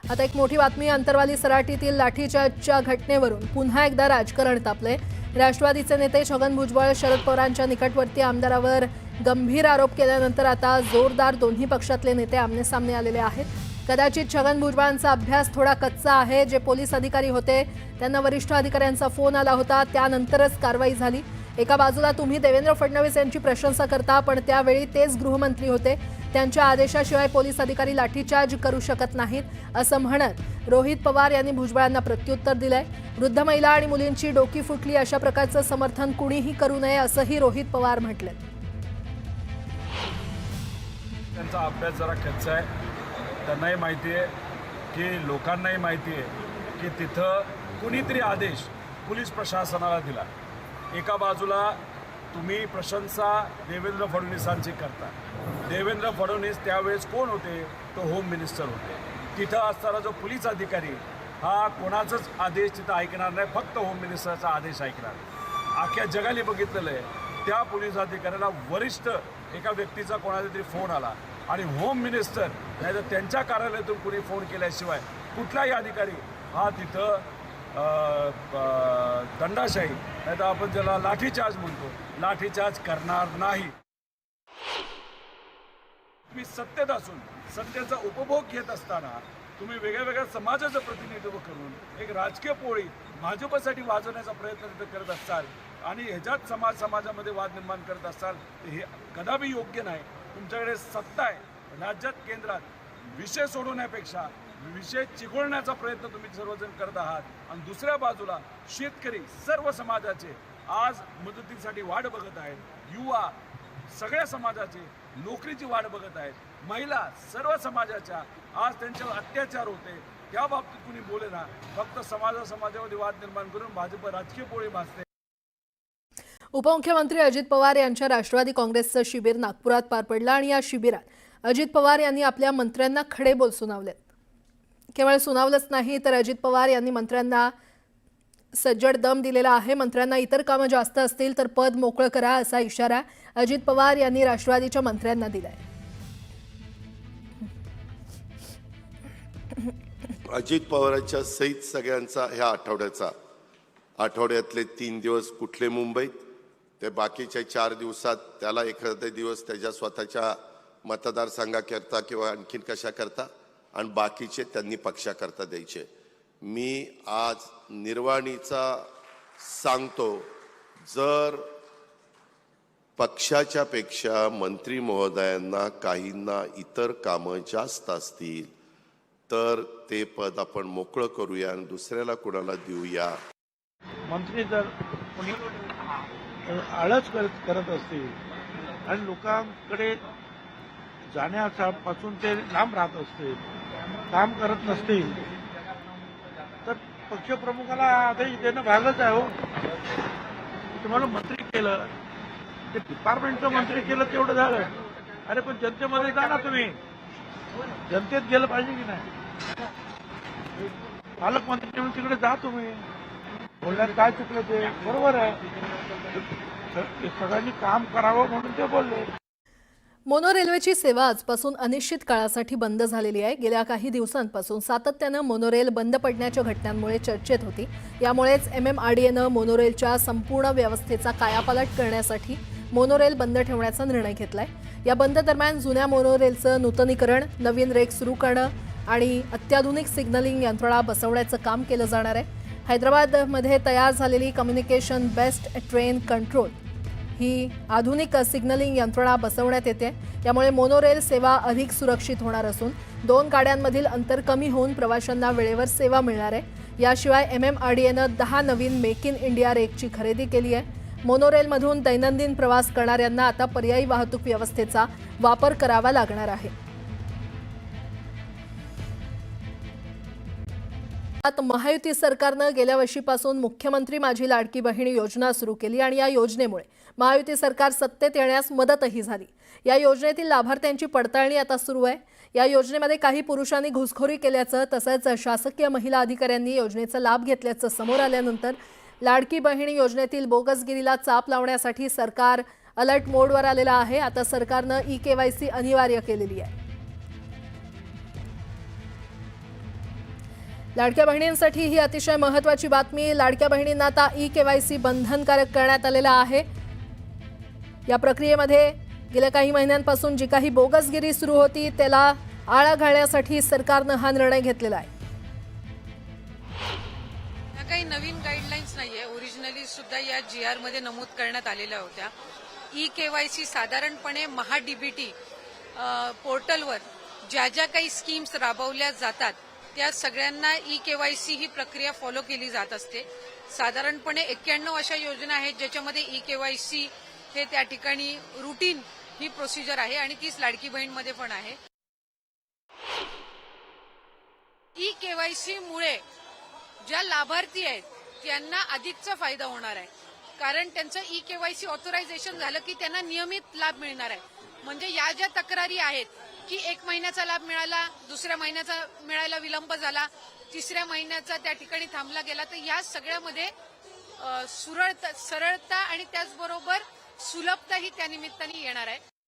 आता एक मोठी बातमी अंतरवाली सराटीतील लाठीचार्जच्या घटनेवरून पुन्हा एकदा राजकारण तापले। राष्ट्रवादीचे नेते छगन भुजबळ शरद पवारांच्या निकटवर्ती आमदारावर गंभीर आरोप केल्यानंतर आता जोरदार दोन्ही पक्षातले नेते आमने-सामने आलेले आहेत। कदाचित छगन भुजबळांचा अभ्यास थोडा कच्चा आहे। जे पोलीस अधिकारी होते त्यांना वरिष्ठ अधिकाऱ्यांचा फोन आला होता, त्यानंतरच कारवाई झाली। एका बाजूला तुम्ही देवेंद्र फडणवीस यांची प्रशंसा करता, पण त्यावेळी तेच गृहमंत्री होते, त्यांच्या आदेशाशिवाय पोलीस अधिकारी लाठीचार्ज करू शकत नाहीत असं म्हणत रोहित पवार यांनी भुजबळांना प्रत्युत्तर दिलंय। वृद्ध महिला आणि मुलींची डोकी फुटली अशा प्रकारचं समर्थन कुणीही करू नये असंही रोहित पवार म्हटले। त्यांचा अभ्यास जरा कच्चा आहे। त्यांनाही माहिती आहे की लोकांनाही माहिती आहे की तिथं कुणीतरी आदेश पोलीस प्रशासनाला दिला। एका बाजूला तुम्ही प्रशंसा देवेंद्र फडणवीसांची करता। देवेंद्र फडणवीस त्यावेळेस कोण होते? तो होम मिनिस्टर होते। तिथं असताना जो पोलीस अधिकारी हा कोणाचाच आदेश तिथं ऐकणार नाही, फक्त होम मिनिस्टरचा आदेश ऐकणार। अख्ख्या जगाने बघितलेलं आहे त्या पोलीस अधिकाऱ्याला वरिष्ठ एका व्यक्तीचा कोणाचा तरी फोन आला आणि होम मिनिस्टर नाही तर त्यांच्या कार्यालयातून कुणी फोन केल्याशिवाय कुठलाही अधिकारी हा तिथं दंडाशाही नाही तर आपण ज्याला लाठीचार्ज म्हणतो लाठीचार्ज करणार नाही। तुम्ही सत्तेत असून सत्तेचा उपभोग घेत असताना तुम्ही वेगळ्या समाजाचं प्रतिनिधित्व करून एक राजकीय पोळी भाजपसाठी वाजवण्याचा प्रयत्न तिथे करत असाल आणि ह्याच्यात समाजामध्ये वाद निर्माण करत असाल तर हे कदापि योग्य नाही। तुमच्याकडे सत्ता आहे राज्यात, केंद्रात। विषय सोडवण्यापेक्षा विषय चिघळण्याचा प्रयत्न तुम्ही सर्वजण करत आहात आणि दुसऱ्या बाजूला शेतकरी सर्व समाजाचे आज मदतीसाठी वाट बघत आहेत, युवा सगळ्या समाजाचे नोकरीची वाट बघत आहेत, महिला सर्व समाजाच्या आज त्यांच्यावर अत्याचार होते त्या बाबतीत कुणी बोलेना, फक्त समाजामध्ये वाद निर्माण करून भाजप राजकीय पोळी भाजते। उपमुख्यमंत्री अजित पवार यांच्या राष्ट्रवादी काँग्रेसचं शिबिर नागपुरात पार पडलं आणि या शिबिरात अजित पवार यांनी आपल्या मंत्र्यांना खडे बोल सुनावलेत। केवळ सुनावलंच नाही तर अजित पवार यांनी मंत्र्यांना सज्जड दम दिलेला आहे। मंत्र्यांना इतर कामं जास्त असतील तर पद मोकळं करा असा इशारा अजित पवार यांनी राष्ट्रवादीच्या मंत्र्यांना दिलाय। अजित पवारांच्या सहित सगळ्यांचा ह्या आठवड्यातले 3 दिवस कुठले मुंबईत, ते बाकीच्या 4 दिवसात त्याला एखादा दिवस त्याच्या स्वतःच्या मतदारसंघाकरता किंवा आणखीन कशा करता आणि बाकीचे त्यांनी पक्षाकरता द्यायचे। मी आज निर्वाणीचा सांगतो, जर पक्षाच्या पेक्षा मंत्री महोदयांना काहींना इतर कामं जास्त असतील तर ते पद आपण मोकळं करूया आणि दुसऱ्याला कोणाला देऊया। मंत्री जर कोणी आळस करत असतील आणि लोकांकडे जाण्यापासून ते लांब राहत असतील, काम करत नसतील तर पक्षप्रमुखाला आदेश देणं भागच आहे। हो, तुम्हाला मंत्री केलं ते डिपार्टमेंटचं मंत्री केलं तेवढं झालं। अरे पण जनतेमध्ये जा ना, तुम्ही जनतेत गेलं पाहिजे की नाही? पालकमंत्री म्हणून तिकडे जा, तुम्ही बोलण्यात काय चुकलं ते बरोबर आहे। सगळ्यांनी काम करावं म्हणून ते बोलले। मोनो रेल्वेची सेवा आजपासून अनिश्चित काळासाठी बंद झालेली आहे। गेल्या काही दिवसांपासून सातत्यानं मोनोरेल बंद पडण्याच्या घटनांमुळे चर्चेत होती। यामुळेच MMRDAनं मोनोरेलच्या संपूर्ण व्यवस्थेचा कायापालट करण्यासाठी मोनोरेल बंद ठेवण्याचा निर्णय घेतलाय। या बंद दरम्यान जुन्या मोनोरेलचं नूतनीकरण, नवीन रेक सुरू करणं आणि अत्याधुनिक सिग्नलिंग यंत्रणा बसवण्याचं काम केलं जाणार आहे। हैदराबादमध्ये तयार झालेली कम्युनिकेशन बेस्ट ट्रेन कंट्रोल ही आधुनिक सिग्नलिंग यंत्रणा बसवण्यात येते। यामुळे मोनोरेल सेवा अधिक सुरक्षित होणार असून 2 गाड्यांमधील अंतर कमी होऊन प्रवाशांना वेळेवर सेवा मिळणार आहे। याशिवाय MMRDAनं 10 नवीन मेक इन इंडिया रेकची खरेदी केली आहे। मोनोरेलमधून दैनंदिन प्रवास करणाऱ्यांना आता पर्यायी वाहतूक व्यवस्थेचा वापर करावा लागणार आहे। महायुती सरकारनं गेल्या वर्षीपासून मुख्यमंत्री माझी लाडकी बहीण योजना सुरू केली आणि या योजनेमुळे महायुती सरकार सत्तेत येण्यास मदतही झाली। या योजनेतील लाभार्थ्यांची पडताळणी आता सुरू आहे। या योजनेमध्ये काही पुरुषांनी घुसखोरी केल्याचं तसंच शासकीय महिला अधिकाऱ्यांनी योजनेचा लाभ घेतल्याचं समोर आल्यानंतर लाडकी बहीण योजनेतील बोगसगिरीला चाप लावण्यासाठी सरकार अलर्ट मोडवर आलेला आहे। आता सरकारनं ई-केवायसी अनिवार्य केलेली आहे। लाडक्या बहिणींसाठी ही अतिशय महत्त्वाची बातमी. लाडक्या बहिणींना आता ई-केवायसी बंधनकारक करण्यात आलेला आहे. या प्रक्रियेमध्ये गेल्या काही महिन्यांपासून जी काही बोगसगिरी सुरू होती त्याला आळा घालण्यासाठी सरकारनं हा निर्णय घेतलेला आहे. काही नवीन गाईडलाईन्स नाहीये. ओरिजिनली सुद्धा या GR मध्ये नमूद करण्यात आलेल्या होत्या. ई-केवायसी साधारणपणे महा-डीबीटी पोर्टलवर ज्या ज्या काही स्कीम्स राबवल्या जातात त्या सगळ्यांना ई-केवायसी ही प्रक्रिया फॉलो केली जात असते. साधारणपणे 91 अशा योजना आहेत ज्याच्यामध्ये ई-केवायसी हे त्या ठिकाणी रुटीन ही प्रोसिजर आहे आणि तीच लाडकी बहीणमध्ये पण आहे. ई-केवायसी मुळे ज्या लाभार्थी आहेत त्यांना अधिकचा फायदा होणार आहे. कारण त्यांचं ई-केवायसी ऑथरायझेशन झालं की त्यांना नियमित लाभ मिळणार आहे. म्हणजे या ज्या तक्रारी आहेत की 1 महिन्याचा लाभ मिळाला, दुसऱ्या महिन्याचा मिळायला विलंब झाला, तिसऱ्या महिन्याचा त्या ठिकाणी थांबला गेला, तर या सगळ्यामध्ये सरळता आणि त्याचबरोबर सुलभता ही त्या निमित्ताने येणार आहे.